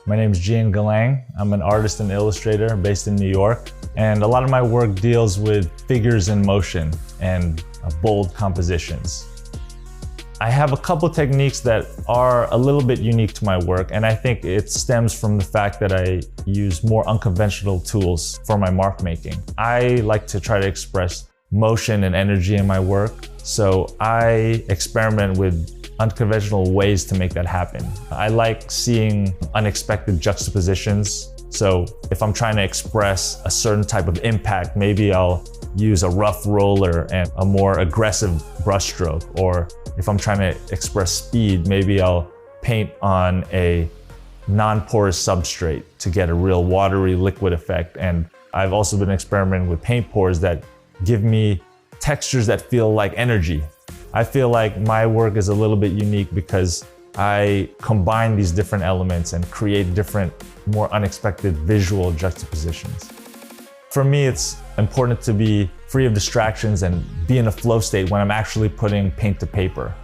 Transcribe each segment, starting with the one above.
My name is Gian Galang. I'm an artist and illustrator based in New York. And a lot of my work deals with figures in motion and bold compositions. I have a couple techniques that are a little bit unique to my work, and I think it stems from the fact that I use more unconventional tools for my mark making. I like to try to express motion and energy in my work, so I experiment with unconventional ways to make that happen. I like seeing unexpected juxtapositions. So if I'm trying to express a certain type of impact, maybe I'll use a rough roller and a more aggressive brushstroke. Or if I'm trying to express speed, maybe I'll paint on a non-porous substrate to get a real watery liquid effect. And I've also been experimenting with paint pours that give me textures that feel like energy. I feel like my work is a little bit unique because I combine these different elements and create different, more unexpected visual juxtapositions. For me, it's important to be free of distractions and be in a flow state when I'm actually putting paint to paper.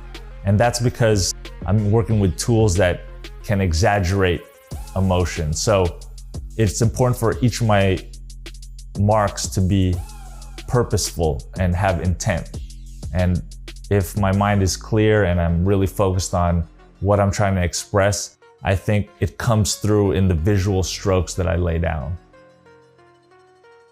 And that's because I'm working with tools that can exaggerate emotion. So it's important for each of my marks to be purposeful and have intent. And if my mind is clear and I'm really focused on what I'm trying to express, I think it comes through in the visual strokes that I lay down.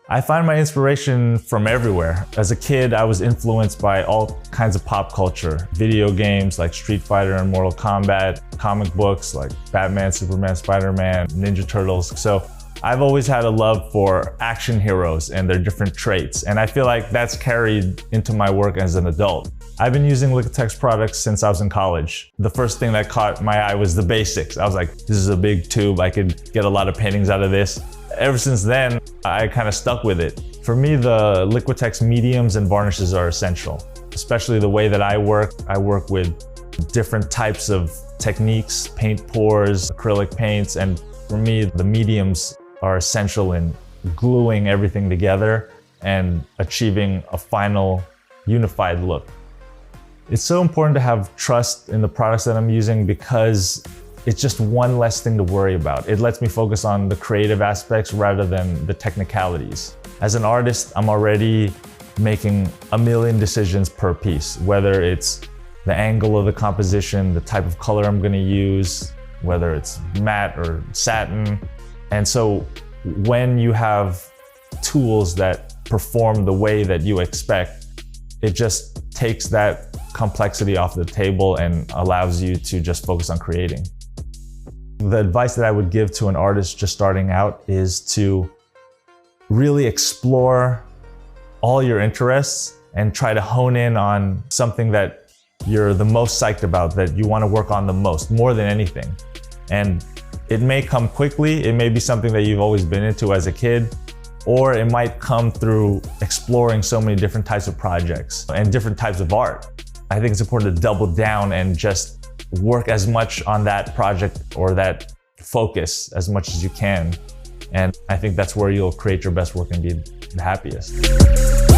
I find my inspiration from everywhere. As a kid, I was influenced by all kinds of pop culture. Video games like Street Fighter and Mortal Kombat, comic books like Batman, Superman, Spider-Man, Ninja Turtles. So I've always had a love for action heroes and their different traits, and I feel like that's carried into my work as an adult. I've been using Liquitex products since I was in college. The first thing that caught my eye was the basics. I was like, this is a big tube, I could get a lot of paintings out of this. Ever since then, I kind of stuck with it. For me, the Liquitex mediums and varnishes are essential, especially the way that I work. I work with different types of techniques, paint pours, acrylic paints, and for me, the mediums are essential in gluing everything together and achieving a final unified look. It's so important to have trust in the products that I'm using because it's just one less thing to worry about. It lets me focus on the creative aspects rather than the technicalities. As an artist, I'm already making a million decisions per piece, whether it's the angle of the composition, the type of color I'm gonna use, whether it's matte or satin. And so when you have tools that perform the way that you expect, it just takes that complexity off the table and allows you to just focus on creating. The advice that I would give to an artist just starting out is to really explore all your interests and try to hone in on something that you're the most psyched about, that you want to work on the most, more than anything. And it may come quickly, it may be something that you've always been into as a kid, or it might come through exploring so many different types of projects and different types of art. I think it's important to double down and just work as much on that project or that focus as much as you can. And I think that's where you'll create your best work and be the happiest.